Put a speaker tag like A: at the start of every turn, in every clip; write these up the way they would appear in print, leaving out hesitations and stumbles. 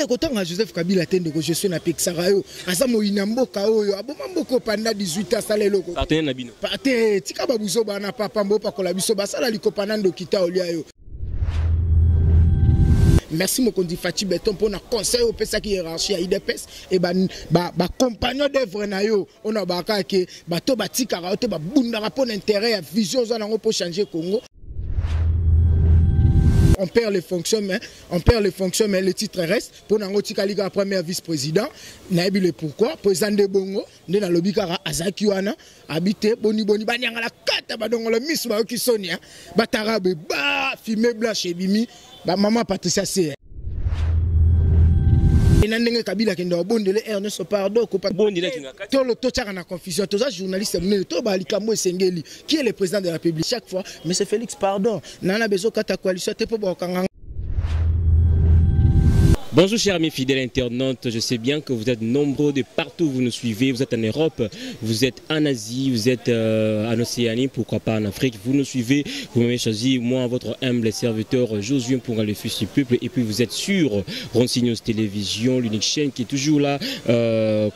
A: Kotanga Joseph Kabila tende ko je suis na Pixara yo asa moyina mboka oyo aboma mboko panda 18 asala eloko
B: partenaire na bino
A: pate tika babuzo bana papa mbopa kola biso basala likopana ndo kita olia yo. Merci Mokondi Fati Beton pour notre conseil au PSA qui hiérarchie à IDPS et ba compagnon d'œuvre na yo on a baka ke bato batika raote ba bunda rapport d'intérêt à vision za nango pour changer Congo. On perd les fonctions, mais le titre reste. Pour Nangotika Liga, premier vice-président, Naïbi le pourquoi, président de Bongo, de la Lobikara Azakiwana, habité, Boni, Banyanga la carte, Badongo le Miss Baoki Sonia, Batarabe, Fumé Blanche et Bimi, Maman Patricia C. Et Nandenge Kabila qui est bon de Ernest Pardon, na confusion. Tous les journalistes, qui est le président de la République chaque fois, mais c'est Félix Pardon. Nana besoin de ta coalition, t'es pas bon.
B: Bonjour chers amis fidèles internautes, je sais bien que vous êtes nombreux de partout, vous nous suivez, vous êtes en Europe, vous êtes en Asie, vous êtes en Océanie, pourquoi pas en Afrique, vous nous suivez, vous m'avez choisi, moi votre humble serviteur Josué pour le fils du peuple, et puis vous êtes sur Roncignos Télévision, l'unique chaîne qui est toujours là,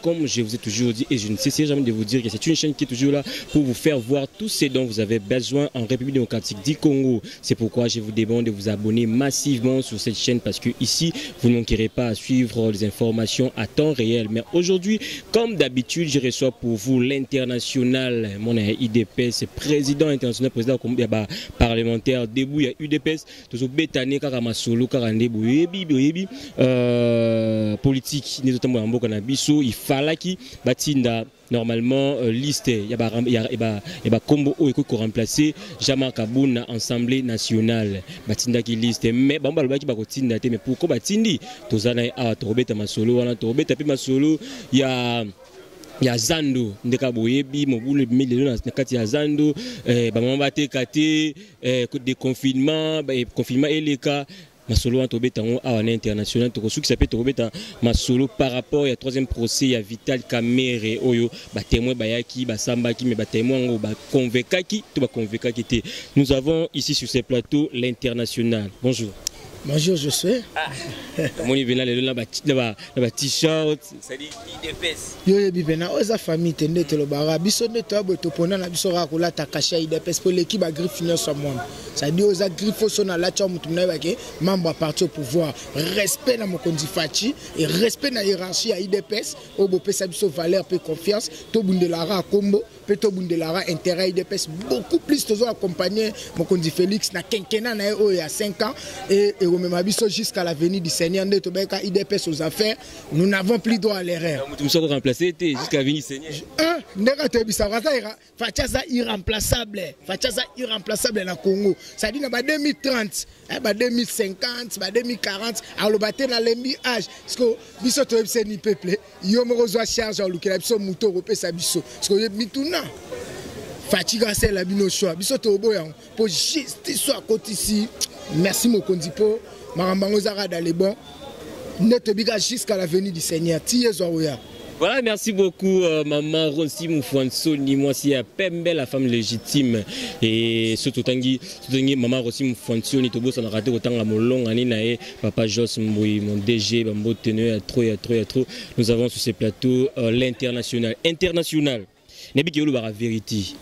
B: comme je vous ai toujours dit, et je ne cesserai jamais de vous dire que c'est une chaîne qui est toujours là pour vous faire voir tout ce dont vous avez besoin en République démocratique du Congo. C'est pourquoi je vous demande de vous abonner massivement sur cette chaîne parce que ici, vous ne manquerez pas à suivre les informations à temps réel. Mais aujourd'hui, comme d'habitude, je reçois pour vous l'international, mon IDPS, président international, président parlementaire, debout, il y a UDPS, tout ce bétané, karama solo, karandé, boyebi, politique, notamment en Bokanabiso, il fallait qu'il batinda. Normalement, liste, il y a combo où il faut remplacer Jama Kabouna Assemblée nationale. Batinda qui liste, mais bamba le baki bakotinda te, mais pourquoi batindi? Tozana a torobeta masolo, wana torobeta pe masolo, il y a Zando, ndeka boyebi, mobule milelo na kati ya Zando, bamama bate kate, déconfinement, confinement et les cas. Masolo en tobeta en international to qui s'appelle tobeta masolo par rapport au troisième procès il y a Vital Kamerhe oyo ba témoin bayaki ba sambaki mais ba témoin ngo ba convaincaki to ba convaincaki. Nous avons ici sur ce plateau l'international. Bonjour.
A: Bonjour, je suis.
B: Mon Ibena le la t-shirt, ça dit IDPS.
A: Yo Ibena oza famille tende te lo bara biso ne to bo to pona na biso ra ko la takasha IDPS pour l'équipe a griffe finir sur monde. Ça dit oza griffe so na la cha mutu na bake membre parti au pouvoir, respect na Mokondi Fati et respect na hiérarchie à IDPS au bo pesa biso valeur pe confiance to bundelara combo pe to bundelara intérêt IDPS beaucoup plus toujours accompagner Mokondi Félix na quinquennat na o il y a 5 ans et même jusqu'à l'avenir du Seigneur de Tobeka IDPS aux affaires, nous n'avons plus droit à l'erreur.
B: Nous sommes remplacés jusqu'à l'avenir du Seigneur.
A: Fachaza irremplaçable. Fachaza irremplaçable dans le Congo. Ça dit dans 2030, 2050, 2040, à l'obate dans les âge. Parce que biso to ebse ni peuple, yo mo reçoit charge en lukela biso muto rope sa biso. Parce que mituna fatiga c'est la bino choix. Biso to boya pour justice soit côté ici. Merci Mokondi po Marambango Zara dans les bons. Net biga jusqu'à l'avenir du Seigneur.
B: Voilà, merci beaucoup maman Ronsi Moufansoni, moi c'est Pembe la femme légitime et surtout tangi maman Ronsi Moufansoni to boss on a raté autant à Molong ani nae papa Jos Mboui mon DG bambo teneur trop. Nous avons sur ce plateau l'international Nebi qui la vérité.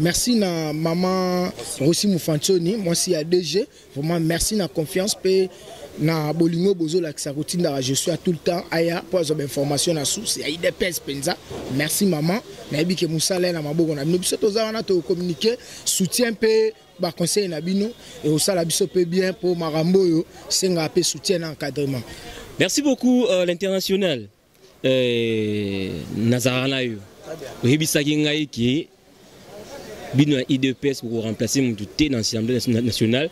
A: Merci na maman Rossi Moufansoni, moi c'est DG. Vraiment merci na confiance pe na bolingo bozo la routine je suis à tout le temps aya pour avoir information na source ya IDPS penza. Merci maman. Nebi que musala na maboko na biso toza wana to communiquer soutien pe ba conseil na bino et au sala biso pe bien pour marambo yo senga pe soutien encadrement.
B: Merci beaucoup l'international. Nazarana yo oyebisaki ngai ki bino ya IDPS pour remplacer mon douté dans l'Assemblée nationale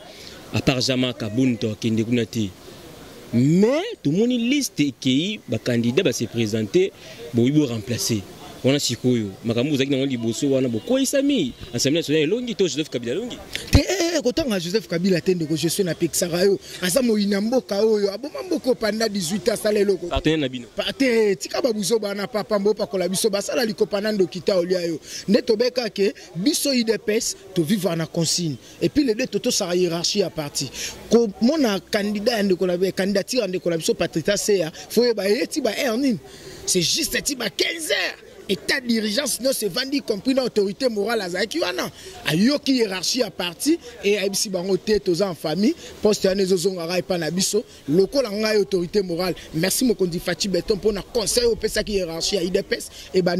B: à part Jama Kaboun to kende kuna te mais tout le monde liste qui ba candidat ba se présenter bo remplacer on a sikoyo makambo zaki na liboso wana boko isami Assemblée nationale longi to Joseph Kabila longi
A: kotanga Joseph Kabila tende ko je suis na Pixara yo asa moyina mboka oyo aboma mboko panda 18 ans sala eloko
B: partenaire na bino
A: partenaire tika babuzo bana papa mbopa kola biso basala likopana ndokita olia yo nde tobeka ke biso IDPS to vivre na consigne et puis les deux toto sa hiérarchie à parti ko mona candidat ndeko la candidature ndeko la biso Patricia Seya faut ba eti ba earning c'est juste eti ba 15 heures. État de dirigeance, sinon c'est vendu compris dans l'autorité morale à Zakiwana. A yoki hiérarchie à parti et à Ibsi Bango tête aux en famille, poste à Nezozongara et Panabiso, local en autorité morale. Merci mon condi Fati Beton pour notre conseil au PSA qui hiérarchie à IDPS et ba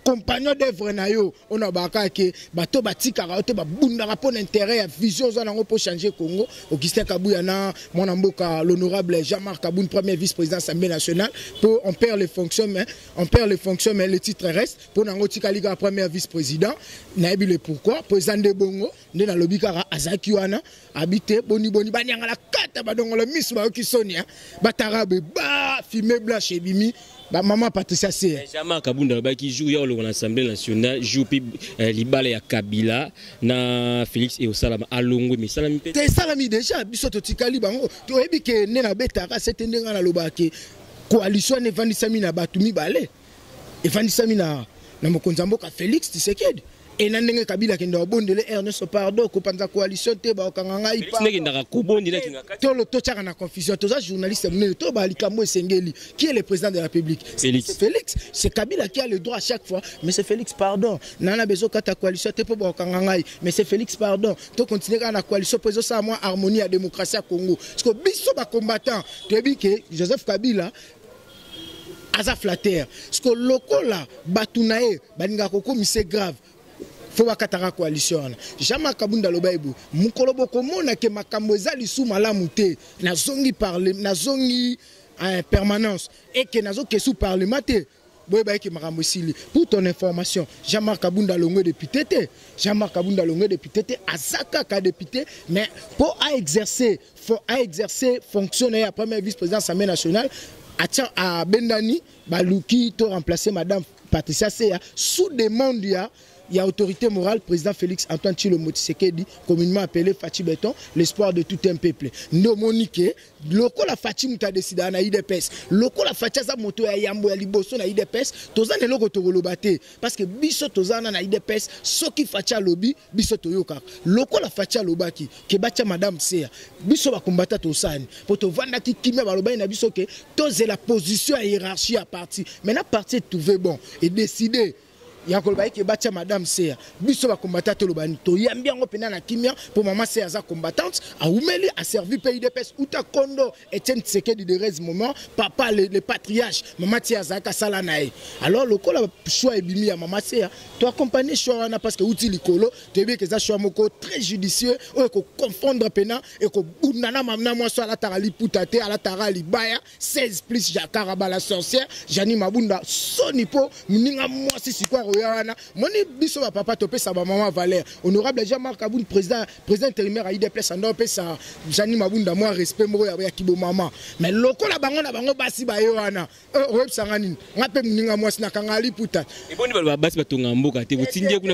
A: compagnon d'œuvre nayo, on a baka ke bato batika raote ba bunda rapport d'intérêt à vision zonango pour changer Congo. Augustin Kabouyana, mon amboka l'honorable Jean-Marc Kaboun, premier vice-président de l'Assemblée nationale, pour on perd les fonctions mais le titre reste pour Nango Tikaliga premier vice-président nayebi le pourquoi président de Bongo nde na lobikara Azakiwana habité boni banyanga la kata badongo le miss ba ki Sonia batarabe ba fumé blanche et bimi ba maman Patricia Seya
B: Jean-Marc Kabunda ba ki joue ya le l'Assemblée nationale joue libala ya Kabila na Félix et Osalama alongo mais salami pe te
A: salami déjà biso to tikali bango to yebi ke ne na betara setende ngana lobaki coalition ne vandisami na batumi bale et vandisami na mokonzi mboka Félix Tshisekedi et na ndenge Kabila kende obondele Ernest Pardon ko panza coalition te ba okanga ipa
B: ndenge ndaka kobondela kinga
A: to lo to chaka na confusion to za journaliste mne to ba likambo esengeli qui est le président de la République
B: Félix
A: c'est Kabila qui a le droit à chaque fois mais c'est Félix Pardon nana bezo kata coalition te po ba okanga ngai mais c'est Félix Pardon to continuer na coalition pour ça moi harmonie à démocratie à Congo parce que biso ba combattant to bi que Joseph Kabila Aza flatter. Parce que le local Batunae, Baninga Koko, c'est grave. Faut pas katara coalition. Jean-Marc Kabunda Lobaibu. Mukolobo komona ke makambo ezali sous malamute. Na zongi parler, na zongi permanence et que nazo ke sous parlementaire. Pour ton information, Jean-Marc Kabunda Longwe député, Jean-Marc Kabunda Longwe député, Azaka ka député, mais pour exercer fonctionnaire à premier vice-président de l'Assemblée nationale, à Bendani, Balouki, to remplacer Madame Patricia Seya, sous demande il y a autorité morale, président Félix Antoine Tshilombo Tshisekedi, communément appelé Fati Beton, l'espoir de tout un peuple. Nous Monique, loko la Fati muta décidé na IDPS, loko la Fati za moto ya yambo ya liboso na IDPS, tozana loko to golobate parce que biso tozana na IDPS, soki Fati lobby, biso to yoka. Loko la Fati lobaki, ke bacha madame Seya, biso ba combattre to sani, pour to vanda ki kimia ba loba na biso ke toze la position à hiérarchie à parti. Maintenant parti trouver bon et décider Yakolba qui batia madame Seya biso ba combattant to lobani to yambi yango pena na kimia pour maman Seya za combattante a oumeli a servi pays de pes uta kondo Etienne Tshisekedi de reste moment papa le patriarche maman Seya za ka sala nae alors le kola choix ebimi ya maman Seya to accompagner choix na parce que outil likolo to bien que ça choix moko très judicieux ou ko confondre pena et ko bunana mamna moi soit la tarali putate à la tarali baya 16 plus Jakara bala sorcière Jani Mabunda sonipo muninga moi si quoi moni biso ba papa topé sa ba maman Valère honorable Jean-Marc Kaboun président intérimaire à IDPS ando pesa Jani Mabunda moi respect moko ya kibo maman mais loko la bango na bango basi ba yo wana web sangani ngape muninga moi sina kangali puta
B: et boni ba basi batonga mboka te botindie kuna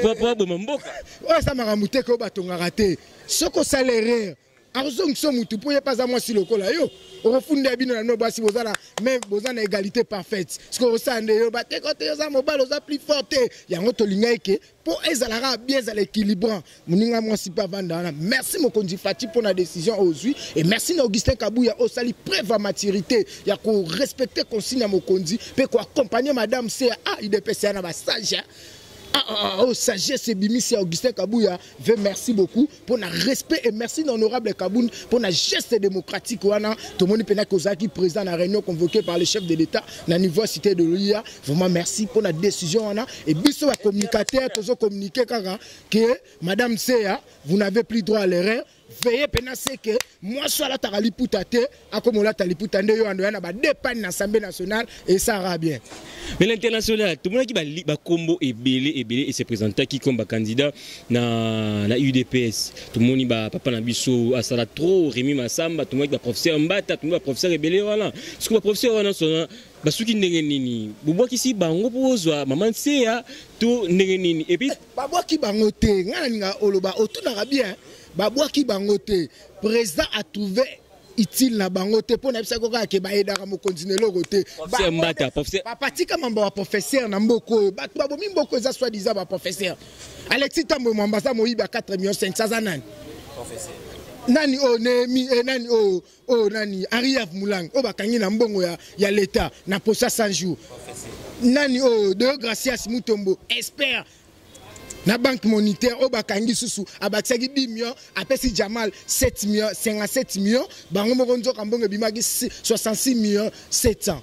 B: papa bo mboka
A: o sa makamute ko batonga raté soko salaire arozong so mutu pour pas à moi si lokola yo refunde bino na no basi bozana même bozana égalité parfaite ce que osande yo baté côté yo za mobile oza plus forte yango to linga ke pour ezalara bien à l'équilibrant muninga moi si pas vanda merci mokonzi Fati pour la décision aujourd'hui et merci Augustin Kabouya osali preuve à maturité ya ko respecter consigne à mokonzi pe ko accompagner madame CA IDPS na ba sage sagesse bimisi Augustin Kabouya veut merci beaucoup pour le respect et merci l'honorable Kaboun pour le geste démocratique wana tout le monde pena kozaki président à la réunion convoquée par le chef de l'État na niveau cité de l'OIA vraiment merci pour la décision wana et biso la communicateur tozo communiquer kaka que madame Seya vous n'avez plus droit à l'erreur veillez penser que moi soit la tarali putate comme la tali putande yo ando na ba dépanne na l'Assemblée nationale et ça ira bien.
B: Mais l'international, tout le monde qui va combo et belé et se présenter qui comme candidat na la UDPS. Tout le monde va papa na biso asala trop Rémi Massamba, tout le monde va professeur Mbata, tout le monde va professeur rebelle voilà. Ce que professeur wana sona basuki ndenge nini. Bobo kisi bango pozwa maman Seya to ndenge nini. Et puis
A: babwa ki bango te ngana nga oloba otuna bien. Babwa ki bango te président a trouvé utile na bango te pona bisa ko ka ke ba edaka mo continuer lo côté
B: professeur Mbata professeur
A: papa tika mambo wa professeur na mboko batu babo mi mboko za soi disant ba professeur Alexis Tambo Mambasa moyiba 4 millions 500 nani professeur nani o nemi nani o nani Ariaf Mulang o bakangi na mbongo ya l'état na posa 100 jours professeur nani o de Gracias Mutombo expert na banque monétaire au bakangi susu abaksaki 10 millions apesi Jamal 7 millions 57 millions bango mokonzo kambongo bimaki 66 millions 700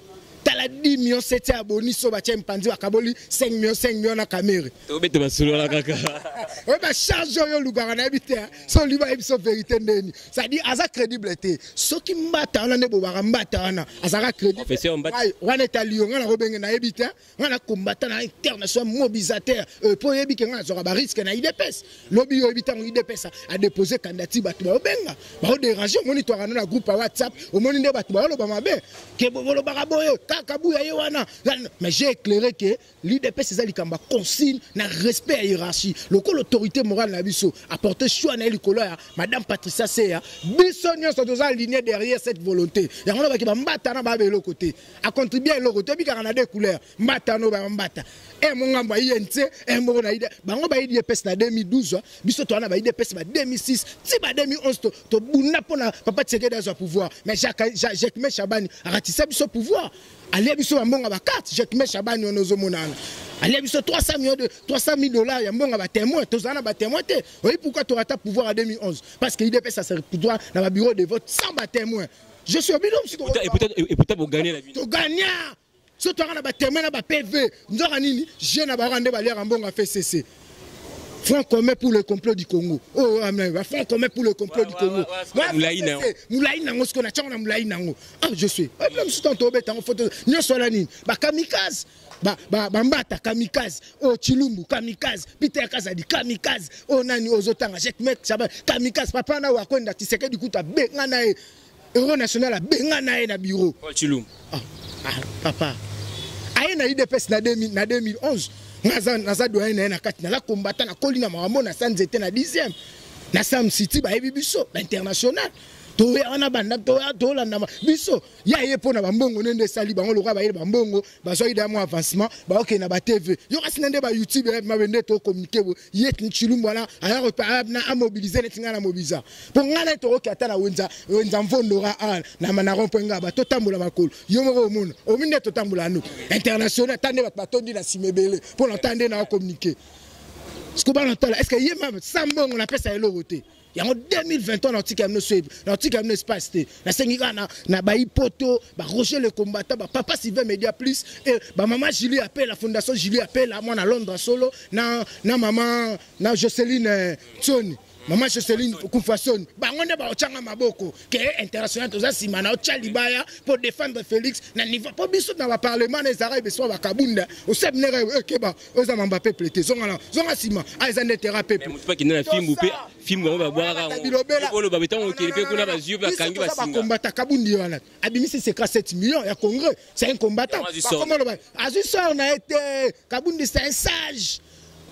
A: tala 10 millions 700 aboni so batia mpanzi bakaboli 5 millions na kamere
B: to bete basolo la kaka
A: o ba charge yo lugara na bité so liba ebiso vérité ndeni ça dit aza crédibilité soki mbata ona ne bobara mbata ona azaka crédible
B: professeur Mbata
A: wana taliyo ngana robenge na ebité ngana combattant na international mobilisateur pour yebike ngana zoka ba risque na IDPS lobby yo ebita ngo IDPS a déposer candidature batu ba obenga ba déranger monitoire na groupe WhatsApp au moni nde batu ba loba mabe ke bolo baraboyo mais j'ai éclairé que l'UDPS c'est ça qui a consigne na respect à hiérarchie l'autorité morale na biso apporter choix na likolo ya madame Patricia Seya biso nyonso toza aligné derrière cette volonté ya ngona ba ki ba mbata na ba be côté a contribuer le côté bi kana des couleurs mbata no ba mbata e mo ngamba yente e mo na ide bango ba UDPS na 2012 biso to na ba UDPS ba 2006 ti ba 2011 to buna pona papa Tshisekedi dans pouvoir mais Jacques Chabani a ratissé biso pouvoir allez biso mbonga ba carte Jacques Chabani onozo monana allez biso 300 000 dollars ya mbonga ba témoin tozana ba témoin te oui pourquoi tu rata pouvoir en 2011 parce que IDPS ça sert pouvoir dans le bureau de vote sans ba témoin je suis obligé
B: et peut-être pour gagner la vie
A: to gagner so to na ba témoin na ba PV nzoka nini je na ba rande ba lire mbonga fait cesser Front commun pour le complot du Congo. Oh, front commun pour le complot du Congo. Moulaïna, on se connaît, on a Moulaïna. Ah, je suis. Même si on tombe en photo, nous sommes là. Bah, kamikaze. Mbata, kamikaze. Oh, Chilumbu, kamikaze. Peter Kazadi, kamikaze. Oh, Nani, Ozotanga, Jacques Mek, Chaban, kamikaze. Papa, na wakonda, Tshisekedi, du coup, tu as benganae. Euro national, a benganae na bureau.
B: Oh, Chilumbu.
A: Ah, papa. Aïe, na IDPS na 2011. Naza doyen na kati na la combattant na kolina marambo na sanzete na 10e na Sam City ba ebibiso international to yana banda to la na biso ya yepo na bambongo nende sali bango lokwa ba yele bambongo ba so ida mo avancement ba OK na ba TV yo kasi nende ba YouTube ma bende to communiquer yet Chilumbu wala aya repara na a mobiliser netinga na mobiliser pour ngana to OK ata na wenza mvondora na manaro mpenga ba to tambola makolo yo moko mona o minde to tambola no international tande ba tondi na simebele pour l'entendre na communiquer ce que ba l'entendre est-ce que yema sambongo na pesa elo roté en 2020 on a dit qu'il espace na sengika na ba ipoto ba Roger le combattant ba papa Sylvain Média Plus et ba maman Julie appelle la fondation Julie appelle à moi na Londres solo na maman na Jocelyne Tchoni maman Jocelyne Koufasson bango ne ba ochanga maboko que international toza simana ocha libaya pour défendre Félix na niveau pour biso na ba parlement les arabes so ba kabunda o sebnere keba oza Mbappé plete zonga sima aizande thérapie
B: mais mutu pas qui na film ou film on va boire on ba beton qui pe kuna ba yeux ba kangi ba singa
A: combattant kabundi wana abimisi c'est 7 millions ya congrès c'est un combattant comment le ba azuso on a été kabundi c'est un sage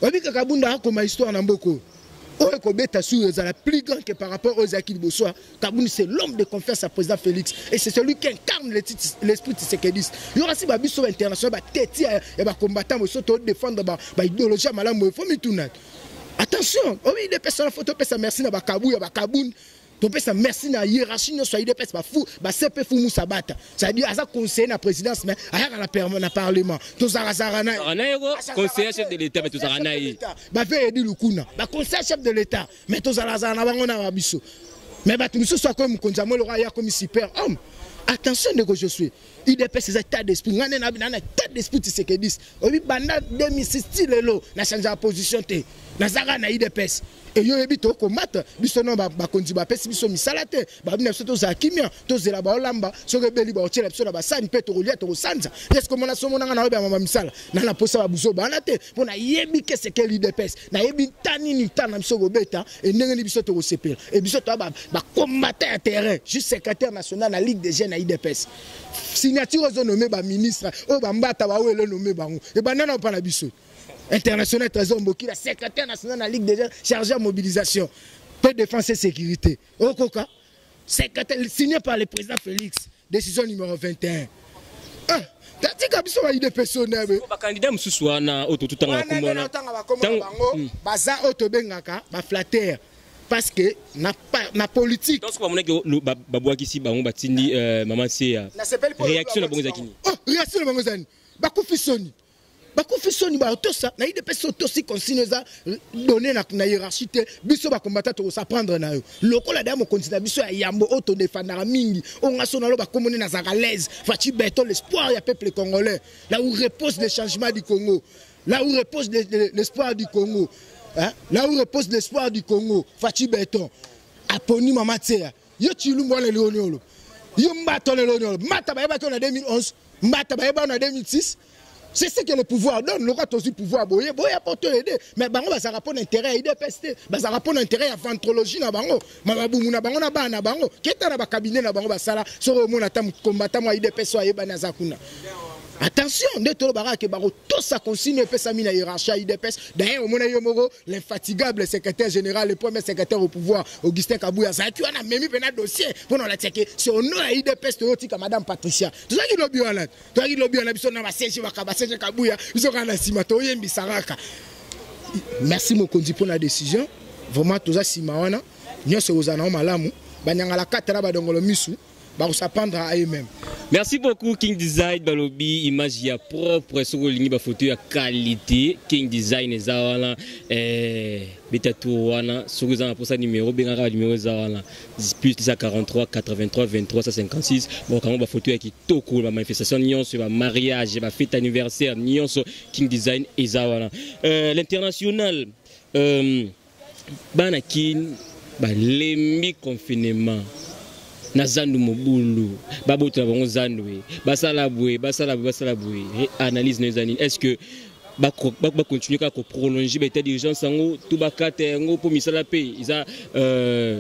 A: obi ka kabunda comme histoire na mboko c'est la plus grande que par rapport aux acquis de Bossoa. Kabouni, c'est l'homme de confiance à président Félix. Et c'est celui qui incarne l'esprit tshisekidiste. Il y aura aussi des bisous internationaux, des combattants, des défendre l'idéologie à Malam. Il faut m'y tourner. Attention, oui, des personnes, il faut faire merci à Kabou, à Kaboun. Tu peux faire merci à la hiérarchie, nous soyons des personnes, CP Foumou Sabata. C'est-à-dire, à ça conseiller la présidence, mais à la parlement. Tous à Razarana.
B: Conseiller chef de l'État, mais tous à Ranaï.
A: Conseiller chef de l'État, mais tous à Razarana, on a Abisso. Mais tu sois comme Konzamo, le roi, comme super homme. Attention de que je suis. IDPS c'est un état d'esprit. On a un état d'esprit tshisekidiste. Obi banda 2006 lelo na changer la position te. Na zara na IDPS. et yo yebi to combattre biso non ba kondi ba pesi biso misala te ba bina biso to za kimia to zela ba olamba so ke beli ba otela biso na ba sani pe to rolia to sanza est-ce que mona so mona nga na ba mama misala na na posa ba buzo ba na te pona yebi ke c'est que l'IDPS na yebi tani ni tana biso go beta et ndenge ni biso to go sepela et biso to ba combattre à terrain juste secrétaire national na ligue des jeunes na IDPS signature aux nommé ba ministre o ba mbata ba wele nommé bango et ba nana pa na biso international trésor Mboki, la secrétaire nationale de la Ligue des jeunes chargée à mobilisation, paix, défense et sécurité. Au Coca, secrétaire signé par le président Félix, décision numéro 21. Ah, t'as dit que tu as des personnes. Les
B: candidats qui sont là, tout le temps,
A: baza autobengaka, ba flatter. Parce que na politique.
B: Donc, si babouak ici, batindi maman c'est réaction à Bongozakini.
A: Oh, réaction à Bongozakini. Bakufisoni. Bakufisoni ba otosa na IDPS otosi consigne za donner na hiérarchie te biso ba combattre to s'apprendre na yo lokola da mo continue biso ya yambo auto défendre mingi on a sonalo ba communer na zakalaise fati beto l'espoir ya peuple congolais là où repose le changement du Congo, là où repose l'espoir du Congo, hein? Là où repose l'espoir du Congo fati beto aponi mama tia yo tilu mo le leoniolo yo mbato le leoniolo mata ba bato na 2011 mata ba ba na 2006. C'est ce que le pouvoir donne. Le roi aussi le pouvoir boyer pour te aider. Mais bango ça rapporte intérêt à IDPS, ça rapporte intérêt à ventrologie na bango. Mababu na bango na ba na bango. Keta na ba cabinet na bango ba sala so mo na tam combattant moi IDPS so ayeba na zakuna. Attention, de tout le barak et baro tout ça consigne pesa mina hiérarchie IDPS. D'ailleurs, mon ayomoro, l'infatigable secrétaire général, le premier secrétaire au pouvoir, Augustin Kabouya, ça tu as même un dossier pour nous la checker. C'est au nom à IDPS de Otika Madame Patricia. Tout ça qui lobby en là. Toi qui lobby en là, bisous na maseji wakabase Kabouya, bisous na simato yembi saraka. Merci mon condi pour la décision. Vraiment tout ça simawana. Nyo se uzana malamu. Banyanga la katara badongolo misu. S'apprendre à eux-mêmes.
B: Merci beaucoup King Design Balobi, image ya propre sur ligne ba photo ya qualité King Design ezawala betatu wana sur za pour ça numéro bengara numéro ezawala plus 43 83 23 56 bon quand ba photo ya kitoko ba manifestation nyonso ba mariage ba fête anniversaire nyonso King Design ezawala l'international bana kin ba lembi confinement na zandu mobulu babota bango zandwe basala bwe analyse nezani est-ce que ba continuer ka ko prolonger ba état d'urgence ngo tout ba kate ngo pour misala pe isa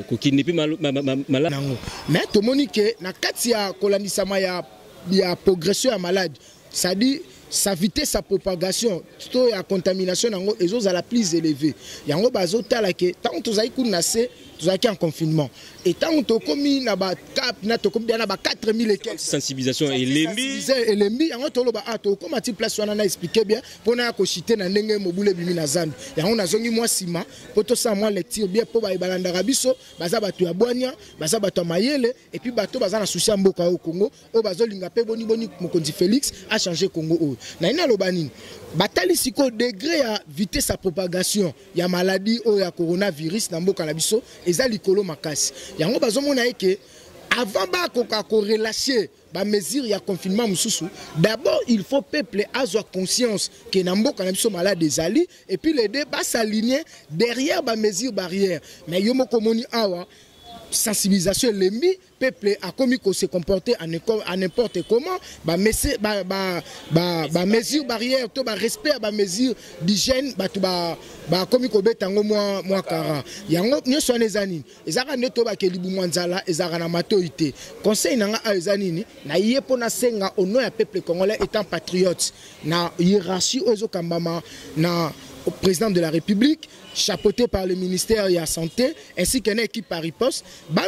B: ko kidnapper malade
A: nango mais to monique na kati ya kolandisama ya progression ya malade ça dit sa vitesse sa propagation to ya contamination nango ezo za la plus élevée yango bazotala ke tant to zai kunase qui en confinement et tant on commis na ba cap na to commis na ba 4000 et quelques
B: sensibilisation et lembi
A: en to lo ba to comme ti place wana na expliquer bien pour na ko chiter na ndenge mobule bimi na zandu ya on azongi moi sima pour to ça moi lecture bien pour ba balanda rabiso baza batu ya bwanya baza batu mayele et puis bato baza na souci mboka au Congo o bazolinga pe boni mokonzi Félix a changé Congo o na ina lo banini batali siko degré à vitesse sa propagation ya maladie o ya coronavirus na mboka na biso eza likolo makasi yango bazomona eke avant ba ko relâcher ba mesure ya confinement mususu d'abord il faut peuple avoir conscience que na mboka na biso malade ezali et puis les deux ba s'aligner derrière ba mesure barrière mais yomo komoni awa sensibilisation lembi peuple a commis qu'on se comporter à n'importe comment mesure barrière to ba respect ba mesure d'hygiène commis ko betango moi kara yango nyoso nezani ezaka neto ba kelibu mwanzala ezaka na matoité conseil nanga ezanini na yepo na senga au nom ya peuple congolais étant patriote na hiérarchie ozo kambama na au président de la République, chapeauté par le ministère de la Santé, ainsi qu'une équipe par riposte,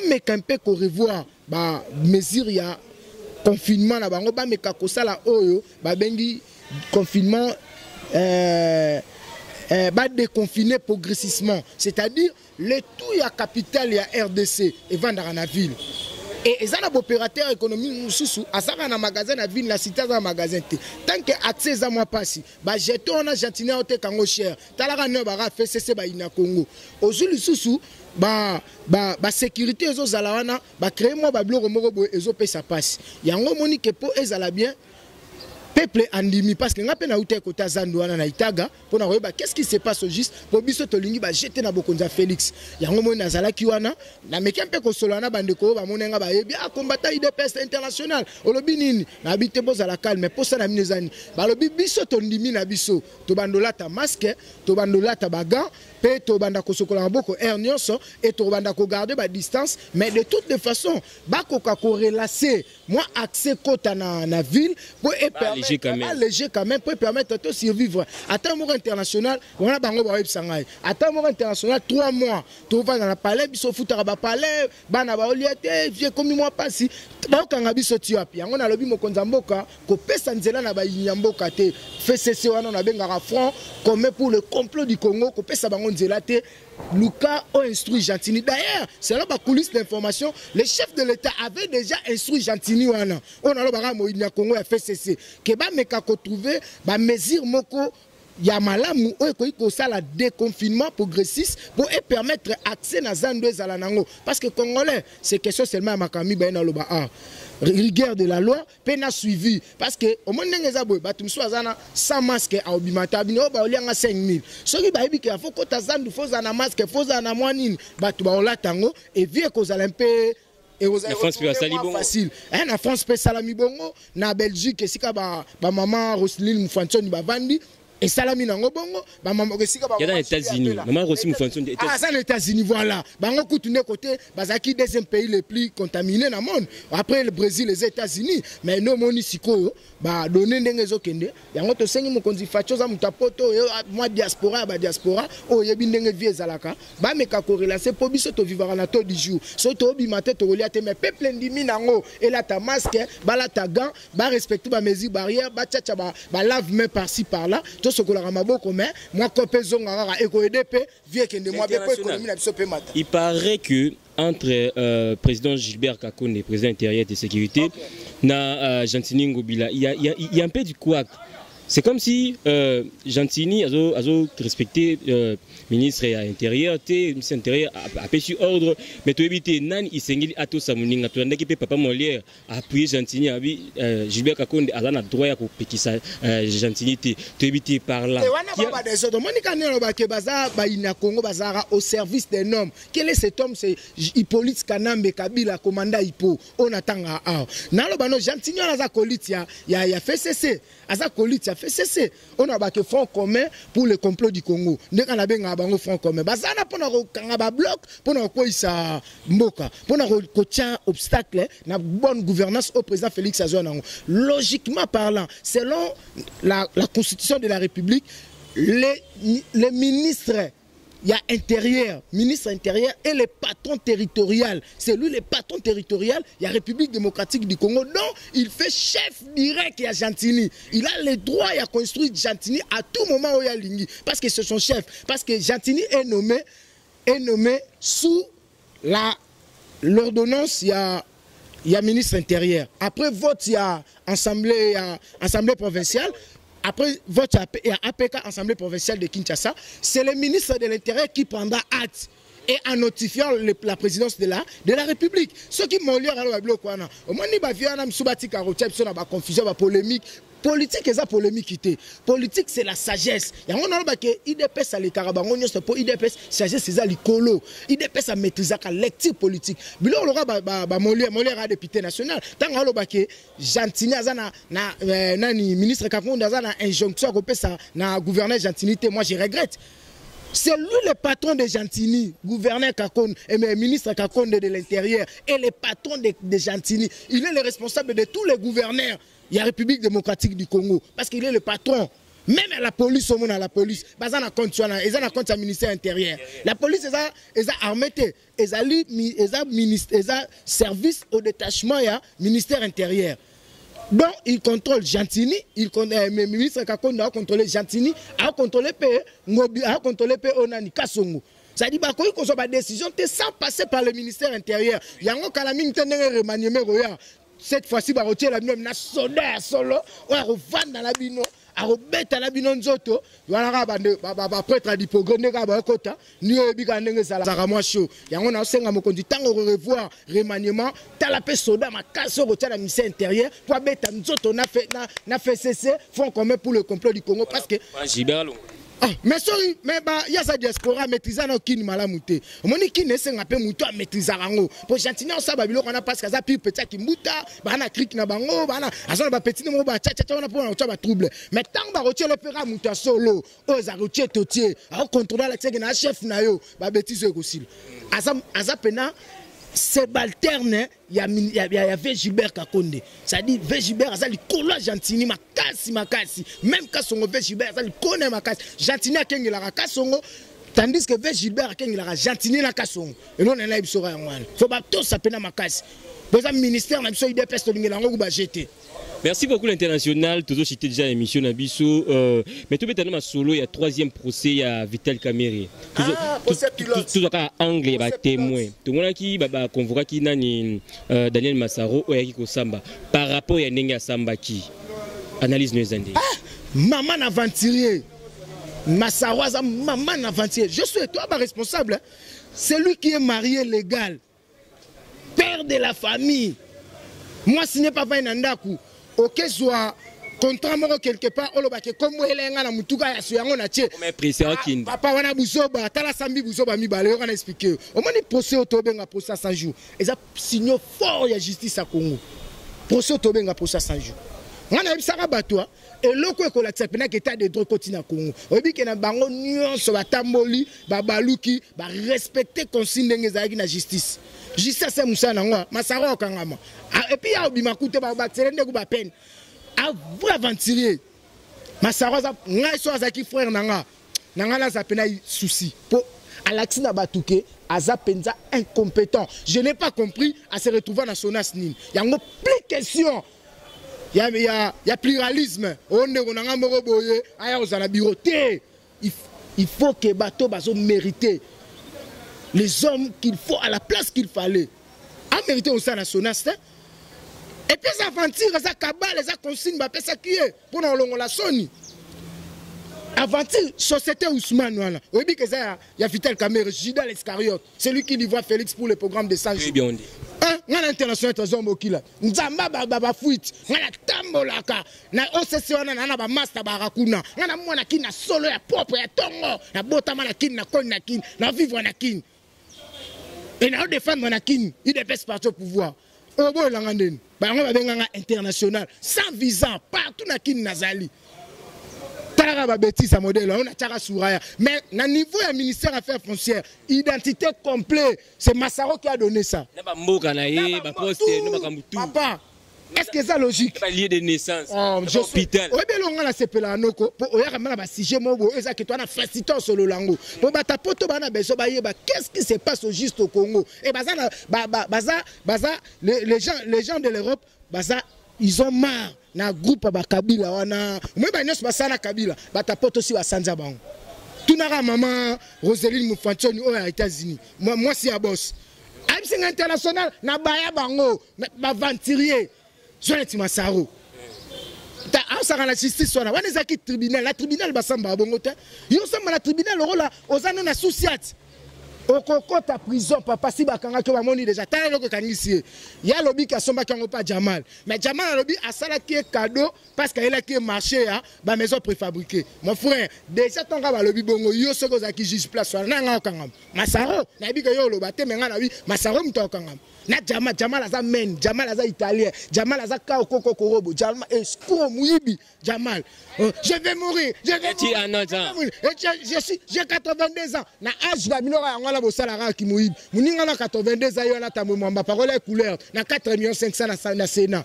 A: mais qu'un peu qu'on revoit mesure ya confinement là, mais qu'on ça la oyo, bengi confinement, déconfiner progressivement, c'est-à-dire le tout ya capital ya RDC et vendre dans la ville. Et les opérateurs économiques sous à na magasin na ville la cité dans magasin tant que accès à moi passi ba jeton na jantina au te kango cher talaka ne ba fait cc ba ina Congo ozuli susu ba sécurité ezo zala wana ba créer moi ba bloko moko bo ezo pesa passe yango moni que po ezala bien peuple andimi parce que nga pe na uta kota zandu wana na itaga pona koyeba qu'est-ce qui se passe au juste pour biso to lingi ba jeter na bokonza Félix yango mo na zalaki wana na meki mpe ko solo na bande ko ba monenga ba yebi a combattant IDPS international olobi nini na bité boza la calme pour ça na minezani ba lobi biso to ndimi na biso to bandola ta masque to bandola ta bagan pe to banda ko sokola boko nyonso et to banda ko garder ba distance mais de toutes les façons ba ko relacer moi accès kota na ville pour léger quand même pour permettre de survivre. Attends mon international, on a bango ba websangai. Attends mon international 3 mois. Tu vas dans la palais, biso futara ba palais, bana ba oliate, vieux comme moi passé. Ba kanga biso tiapi. On a lobi mo konzamboka, ko pesa nzela na ba inyamboka te. FCC wana na benga front comme pour le complot du Congo, ko pesa bango nzela te. Luka a instruit Jantini. D'ailleurs, selon ma coulisse d'information, le chef de l'État avait déjà instruit Jantini. On a le Congo a fait cesser. Que ba meka ko trouver ba mesure moko ya malamu ko sala déconfinement progressiste pour permettre accès na zando ezala nango parce que congolais c'est question seulement makami ba na loba rigueur de la loi pena suivi parce que au monde ngeza boy batum swazana sans masque a obimata bino ba olianga 5000 soki ba yebi ke afo kota zandu foza na masque foza na mwanini batu ba olatango et vie ko zala mpe
B: la France peut sali bongo
A: facile na France peut salami bongo na Belgique sika ba maman Roselyne Mfantsoni ba vandi et salami nango bongo ba maman ke sika ba
B: il y a dans les États-Unis maman Roselyne Mfantsoni
A: ça les États-Unis voilà bango kutune côté bazaki deuxième pays le plus contaminé dans le monde après le Brésil les États-Unis mais no moni siko ba donner ndenge zokende yango to sengi mokonzi fachoza mutapoto moi diaspora ba diaspora o yebi ndenge vie zalaka ba meka corrélation po biso to vivre na to du jour so to bi matin to reliate mais peuple ndimi nango et là ta masque ba la ta gant ba respecter ba mesures barrières ba tcha ba lave main par-ci par-là to sokola maboko mais moi copé zonga ra eko EDP vie kende moi be ko économie na biso pe mata.
B: Il paraît que entre président Gilbert Kakonde, président intérieur de sécurité, na Jantini Ngobila, il y a un peu du couac. C'est comme si Jantini a respecté ministre intérieur, ministre intérieur a péché ordre, mais tu évites nan isengili ato samuninga tu andaki pe papa Molière a appuyé Jantini abi Gilbert Kakonde a la droit ya ko pekisa Jantini tu évites par là.
A: Wana des autres monika ne ba ke baza ba ina Congo bazara au service des hommes. Quel est cet homme? C'est Hippolyte Kanambe Kabila commandant Hippo. On attend à na lo bano Jantini na za kolitia ya FCC aza kolitia FCC on a ba ke front commun pour le complot du Congo. Ndeka na benga bango front commun bazana pona ko kanga ba bloc pona ko isa mboka pona ko tia obstacle na bonne gouvernance au président Félix Azouanango. Logiquement parlant, selon la constitution de la République, les ministres, il y a ministre intérieur et le patron territorial. C'est lui le patron territorial, il y a République démocratique du Congo. Donc, il fait chef direct à Jantini. Il a le droit à construire Jantini à tout moment où il y a Lingui. Parce que c'est son chef. Parce que Jantini est nommé sous l'ordonnance, il y a ministre intérieur. Après vote, il y a assemblée provinciale. Après vote à APK, Assemblée provinciale de Kinshasa, c'est le ministre de l'Intérieur qui prendra acte et en notifiant la présidence de la République. Ce qui m'ont lié à la bloc, au moins, il y a une confusion, une polémique. Politique, c'est la polémique. Politique, c'est la sagesse. Il y a un peu IDPS à l'écarabangon, pour IDPS, sagesse, c'est le colo. IDPS a maîtrisé la lecture politique. Mais on aura Molière a député national. Tant que Jantini a ministre Kakonde a une injonction à gouverneur Jantini, moi je regrette. C'est lui le patron de Jantini, gouverneur Kakonde, et ministre Kakonde de l'Intérieur, et le patron de Jantini. Il est le responsable de tous les gouverneurs. Il y a la République démocratique du Congo, parce qu'il est le patron. Même à la police, au monde à la police, ils ont un compte au ministère intérieur. La police, ils ont armé, ils ont service au détachement, il y a ministère intérieur. Donc, il contrôle Jantini, le ministre Kakonde a contrôlé Jantini, a contrôlé Ngobi, a contrôlé Onani Kasongo. Ça dit qu'on a des décisions sans passer par le ministère intérieur. Il y a un calamine qui est remanié. Cette fois-ci, il y a un solo, on va revendre dans la bino. arobeta la bino nzoto wana ba prêtre d'hypogré ndeka ba kota ni obika ndenge sala za moi chaud yango na senga mokonzi tango revoir remaniement tala pe soda makaso ko tala ministère intérieur pour beta nzoto na fait cesser fond commun pour le complot du Congo parce que mais sorry, mais il y a sa diaspora maîtrisant au kin malamouté. Moni kin ne senga pe muto maîtriser rango. Pour gentiment ça babilo on a parce que ça pire petit qui muta, bana cric na bango, bana azona ba petit mo ba cha on a pour on ba trouble. Mais tant ba rotier le pera muta solo, o za rotier totier, a contrôler la tchèque na chef na yo, ba bêtise aussi. Asa pena subalterne ya V Gilbert Kakonde. Ça dit V Gilbert ça li kola gentini makasi même ka songo V Gilbert ça li connaît makasi gentini akengela ka kasongo tandis que V Gilbert akengela ka gentini na kasongo et non na ibisora ya mwana faut ba to ça pena makasi pour un ministère na biso IDPS to lingela ngo ba jeter.
B: Merci beaucoup l'international. Toujours cité déjà l'émission Nabiso. Mais tout maintenant solo il y a troisième procès il y a Vital Kamerhe. Tout à anglais ba témoin. Tout le monde qui ba convoqué qui nani Daniel Massaro ou Yaki Kosamba par rapport à Nenga Samba qui analyse nos indices.
A: Maman aventurier. Massaro maman aventurier. Je suis toi responsable. C'est lui qui est marié légal. Père de la famille. Moi ce n'est pas Vainandaku. Ok, soit contrat moro quelque part, on va comme Elenga na mutuka ya suyango na tie.
B: Mais président kin.
A: Papa wana buzoba, tala sambi buzoba mi balé, on a expliqué. Au moins les procès autobenga procès 100 jours. Et ça signe fort ya justice à Congo. Procès autobenga procès 100 jours. On a bisaka batwa et loko ko la tsepena ki état de droit continent Congo. Obi ke na bango nyonso batamboli, ba baluki, ba respecter consigne ngezaki na justice. Justice c'est Moussa Nangwa, Massaro Okangama. Et puis il y a Obimakute, Babaxelende Gouba peine. À vous aventurier. Massaro, ngai so azaki frère Nanga. Nanga la zapena souci. Pour Alaxina Batouke, Azapenza incompétent. Je n'ai pas compris à se retrouver dans son asnine. Il y a plein de questions. Il y a pluralisme. On est en Moroboye, on a bureauté. Il faut que bateau bazo mériter les hommes qu'il faut à la place qu'il fallait. En mérité au sein national. Et puis ça aventure, ça cabale, ça consigne, ça qui est pour nous la Sony. Aventure, société Ousmane, voilà. Oui, que ça, il y a Vital Kamerhe, Judas l'Iscariote. C'est lui qui livre Félix pour le programme de 100 jours.
B: Bien dit.
A: On a international trésor kila. Nzamba baba fuite. On a tambolaka. Na OCC on a ba master barakuna. On a mwana kin na solo ya propre ya tongo. Na botama na kin na kon na kin. Na vivre na kin. Et na défendre na kin. Il dépêche parti au pouvoir. Oh boy langanden. Ba on va benga international sans visa partout na kin nazali. Tala ba bêtise à modèle on a tara souraya. Mais na niveau du ministère affaires foncières, identité complète, c'est Massaro qui a donné ça.
B: Na ba mboka na ye, ba poste, no ba kamutu.
A: Papa, est-ce que ça logique?
B: Pas lié de naissance.
A: Hôpital. Oui, mais on a la CPLA noko. Pour oya kamala ba sujet mobo, eza que toi na facilité sur le lango. Pour ba ta poto ba na beso ba yeba, qu'est-ce qui se passe au juste au Congo? Et baza les gens de l'Europe, baza ils ont marre na groupe ba Kabila wana. Moi ba nyos ba sana Kabila, ba ta poto si wa sanza bango. Tunara maman Roseline Moufanchoni aux États-Unis. Moi c'est à boss. Absing international na baya bango, ba venturier. Joël Massaro. Ça la justice on a ezaki tribunal, la tribunal basamba bongo te. Yo samba la tribunal rola ozana na souciat. Okokota prison papa si bakanga ke bamoni déjà tala loko kangisi. Ya lobi ka somba kango pa Jamal. Mais Jamal lobi asala ki cadeau parce qu'il a qui marché à ba maison préfabriquée. Mon frère, déjà tonga ba lobi bongo yo soko zaki juge place na nga kangam. Massaro na bi ke yo lo bate menga na bi Massaro mto kangam. Na Jamal aza men, Jamal aza italien, Jamal aza kao koko korobo, Jamal escroc muibi, Jamal. Je vais mourir, je vais mourir. J'ai 82 ans. Na âge na minora ngala bo salara ki muibi. Muninga na 82 ans yo na tambo mwamba parole couleur na 4,5 na Sénat.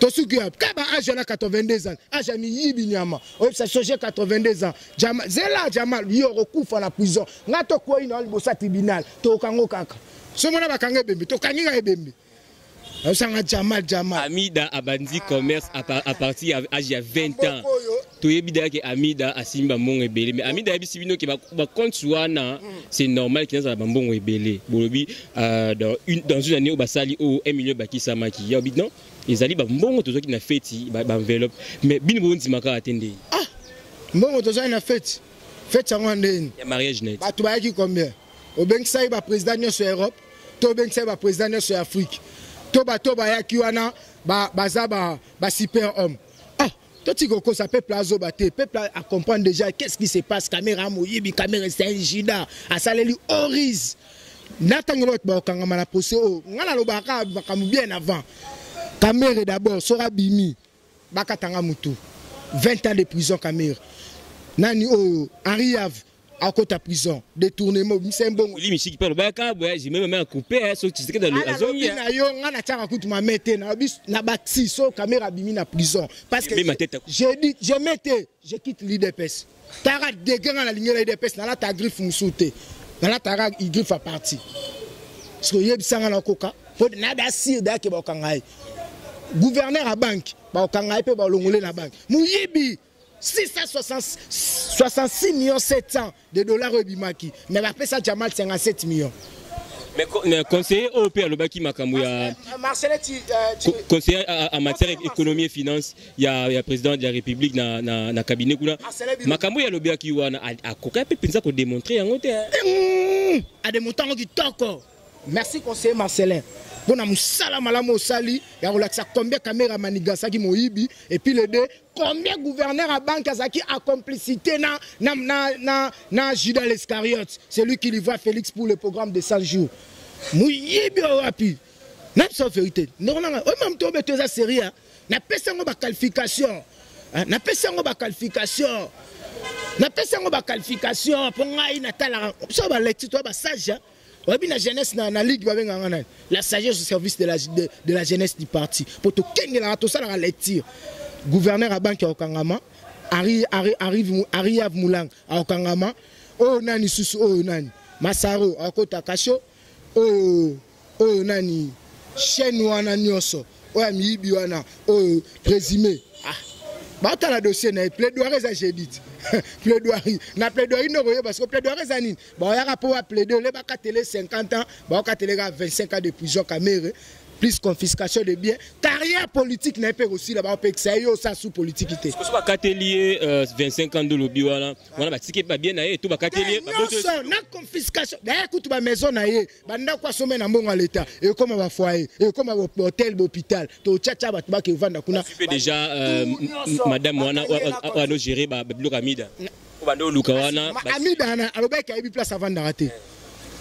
A: Tosuki kaba âge na 82 ans. Âge mi yibi nyama. O ça j'ai 82 ans. Jamal, zela Jamal yo okufa na prison. Ngato ko ina bo sa tribunal. To kango kaka. Somona bakanga bembe to kanginga ebembe osanga Jamal
B: Amida abandi commerce à partir âge ya 20 ans to yebida ke Amida asimba mbongo ebele mais Amida yebisi bino ke ba compte suana c'est normal qu'il y a mbongo ebele bolobi dans une année au basali au 1 million bakisa maki ya bidon ezali ba mbongo tozoki na feti ba enveloppe mais bino bonzi maka atende
A: Bon, tu as une fête. Fête, ça rend
B: Il y a mariage net.
A: Tu vas qui combien? Au Bensa, il va président sur l'Europe. Au Bensa, il va président sur l'Afrique. Toba qui wana ba super homme. Ah, toi tu comprends ça peuple azo baté, peuple a comprendre déjà qu'est-ce qui se passe, caméra moyibi, caméra c'est un jida, a saleli oriz. Natangelo ba kangama na procès o, ngana lo baka bien avant. Caméra d'abord sera bimi. Baka tanga mutu. 20 ans de prison caméra. Nani o Henri Av à côté de prison, détournement, c'est un bon.
B: Oui, mais si tu parles de Baka, j'ai même coupé, sauf que tu sais que dans le
A: azongi. On a tchara coup ma mette na baxi so caméra bimi na prison parce que j'ai dit je quitte l'IDPS. Tara dégain la ligne de l'IDPS na la ta griffe musouté. Na la tara il griffe à partie. Parce que yeb sanga na koka, pour na da sir da ke ba kangai. Gouverneur à banque, ba kangai pe ba longolé na banque. Muyibi 666 millions 700 de dollars au Bimaki. Mais après ça, Jamal 57 millions.
B: Mais conseiller au Père Lobaki Makamouya. Conseiller en matière économie et finance, il y a le président de la République dans le cabinet. Makamouya Lobaki a coquin peut penser qu'on démontrer en côté.
A: À démontrer qui toko. Merci conseiller Marcelin. Bon, on a malamo sali, il y a combien de caméras manigasa qui moyibi, et puis les deux, combien de gouverneurs à banque qui a complicité na Judas l'Iscariote, c'est lui qui livra Félix pour le programme de 100 jours. Moyibi au rapi. N'a pas vérité. Non, non, même toi, tu es sérieux. N'a pas de qualification. N'a pas de qualification. N'a pas de qualification. Pour nga ina tala. Ça va lecture, toi, sage. La jeunesse dans la ligue, la sagesse au service de la jeunesse du parti. Pour tout ça, la lecture. Gouverneur à Banque à Okangama, arrive Moulang à Okangama, oh nani Susu, oh nani Masaro à Kota Kacho, oh nani Chenouana Nyoso, oh Amibiwana, oh présumé. Ah, bah t'as la dossier, n'a plaidoirie, ça j'ai dit. Plaidoirie. Na plaidoirie non parce que plaidoirie zanine. Bon, il y a rapport à plaidoyer, les baka télé 50 ans, bon ka télé 25 ans de prison caméra, plus confiscation de biens. Carrière politique n'est pas aussi là-bas on peut que ça y ça sous politique.
B: Est-ce que soit katelier 25 ans de lobby wala, on va ticket pas bien naé tout ba katelier.
A: Non, na confiscation. Écoute ba maison naé, banda kwa sommer na mbongo à l'état et comme ba foyer et comme ba hôtel, hôpital, to tchatcha ba tuba ke vanda kuna.
B: Déjà madame wana wana gérer ba bloc amida. Bando luka wana
A: amida na alobeka ibi place avant d'arrêter.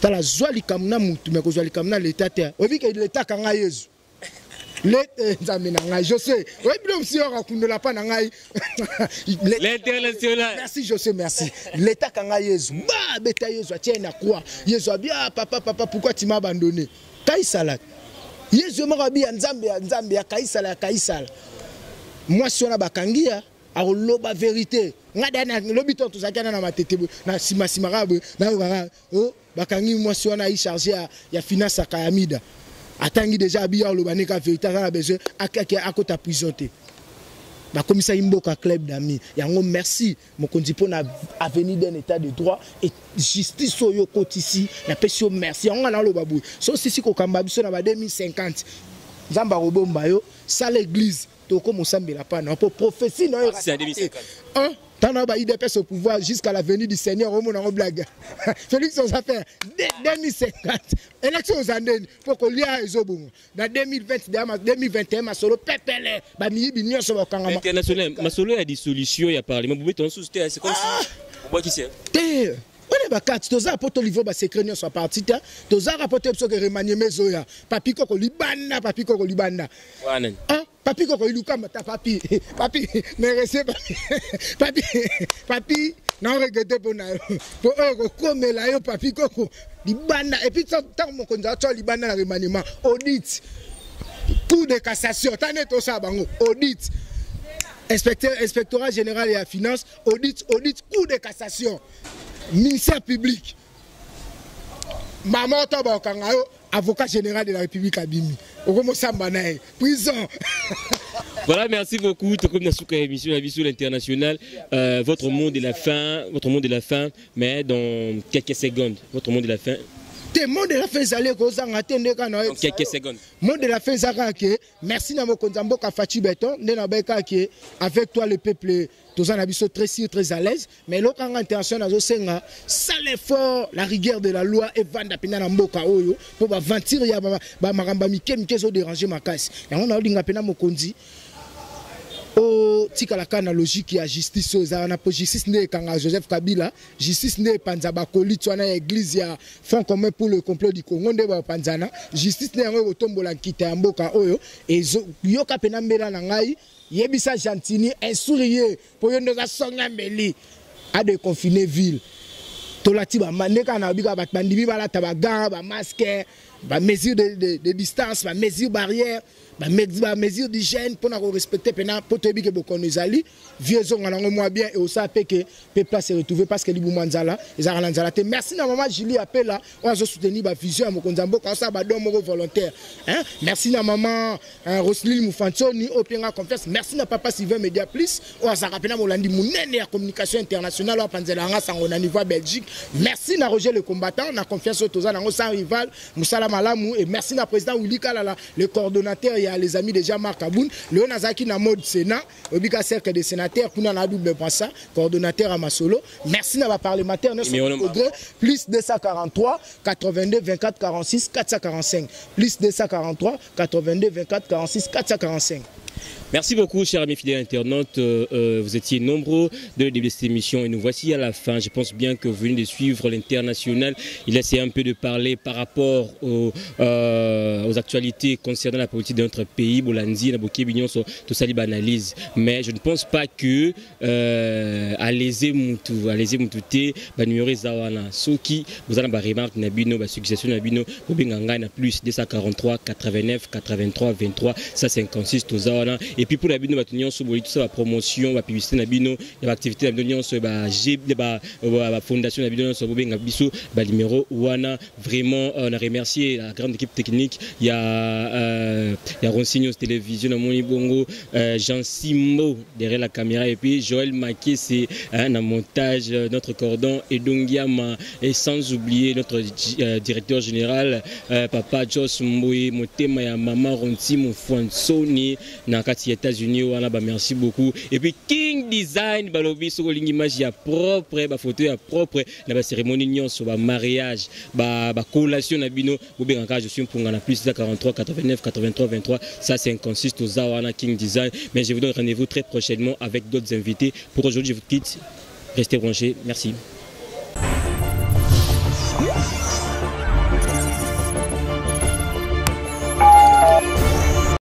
A: La joie du Kamna Moutou, mais que joie du Kamna l'État. On vit que l'État kanga yezu. Je sais. Oui, bien aussi on raconte la pan nangai.
B: L'international.
A: Merci, je sais, merci. L'État kanga yezu. Bah, beta yezu, tiens na quoi? Yezu bien, papa, pourquoi tu m'as abandonné? Kaïsala. Yezu m'a Nzambia, Kaïsala. Moi, si on a bakangia. Alors loba vérité ngada lobiton to zakana na matete na simarabe na oh bakangi moi si on a chargé ya finance à Kayamida atangi déjà biya loba neka vérité na besoin à côté prison te ba commissaire Imboka club d'amis yango merci mokonzi pona avenir d'un état de droit et justice soyo kotisi na pesio merci on na loba bu so sisi ko kamba biso na ba 2050 Nzamba robomba yo ça l'église toko mosambela pana pour prophétie non
B: c'est 2050
A: hein tant ba IDPS au pouvoir jusqu'à la venue du Seigneur au monde en blague Félix aux affaires 2050 élection aux années pour qu'on lia ezobungo dans 2021 masolo pepele ba miyibi nyonso ba kangama
B: international masolo ya dissolution ya parlement vous mettez en sous c'est comme ça moi qui sais
A: on est bakati toza rapporter livre ba secret nyonso soit parti ta toza rapporter so que remanier mezoya papi koko libanda wana hein papi koko iluka mata papi merece papi na regretter pour na pour comme la yo papi koko libanda et puis tant mon konza to libanda na remaniement audit cour de cassation tanet to sa bango audit inspectorat général et la finance audit cour de cassation ministère public maman toba kangayo avocat général de la République Abimi prison.
B: Voilà, merci beaucoup. Comme dans cette émission, la vie sur l'international, votre monde de la fin, mais dans quelques secondes, votre monde de la fin.
A: te monde de la fin ezali kozanga te nde kana
B: quelques secondes.
A: Monde de la fin ezaka ke merci na mokonzi mboka Fachi Beton nde na beka ke avec toi le peuple toza na biso très sûr très à l'aise mais lokanga intention nazo senga sale effort la rigueur de la loi et vanda pena na mboka oyo pour ba ventir ya ba maramba mike zo déranger makasi yango na linga pena mokonzi o tika la kana logique ya justice oza na po justice ne kanga Joseph Kabila justice ne panza ba kolitwa na église ya Front commun pour le complot du Congo nde ba panzana justice ne yango otombola nkita ya mboka oyo ezo yoka pena mbela na ngai yebisa Gentini insourier pour yo ndoza songa mbeli a de confiner ville tolati ba mandeka na bika ba bandimi ba la tabaga ba masque ba mesure de distance ba mesure barrière ba mesure d'hygiène pour respecter pena pour te bike bokonezali vieux zonga nango moi bien et aussi que peuple se retrouver parce que li bumanzala ezala nzala te merci na maman Julie appela on a soutenir ba vision mokonzambo quand ça ba don moko volontaire hein merci na maman Roselyne Mufansoni openga confiance merci na papa Sylvain Media Plus on a rapena molandi munene ya communication internationale on panzela nga sango na niveau Belgique merci na Roger le combattant na confiance toza nango sans rival Musala Malamu et merci na président Willy Kalala le coordonnateur ya les amis de Jean-Marc Aboun Léon Azaki na mode Sénat obika cercle des sénateurs kuna na double brassard coordonnateur à Masolo merci na ba parlementaire plus 243 82 24 46 445 plus 243 82 24 46 445.
B: Merci beaucoup, chers amis fidèles internautes. Vous étiez nombreux de début de cette émission et nous voici à la fin. Je pense bien que vous venez de suivre l'international. Il essaie un peu de parler par rapport aux actualités concernant la politique de notre pays. Bolandi, Naboké, Bignon, tout ça, il analyse. Mais je ne pense pas que Alézé Moutouté, Banuméré Zawana, Soki, vous avez une remarque, Nabino, une suggestion, Nabino, Bobenganga, na plus 243, 89, 83, 23, 156, tout ça. Et puis pour la bino batunion sur tout ça la promotion la publicité na bino il y a activité la bino sur la fondation la bino sur bobenga biso ba numéro wana vraiment on a remercié la grande équipe technique il y a Ronsignos télévision na moni bongo Jean Simo derrière la caméra et puis Joël Maké c'est un montage notre cordon et Dongiama et sans oublier notre directeur général papa Jos Mboye motema ya maman Ronti Mufansoni na kati États-Unis wana ba merci beaucoup et puis King Design balobi so lingi image ya propre ba photo ya propre na ba cérémonie nyonso ba mariage ba collation na bino bobenga je suis mpunga na plus 43 89 83 23 ça 56 to za wana King Design mais je vous donne rendez-vous très prochainement avec d'autres invités pour aujourd'hui je vous quitte restez branchés merci.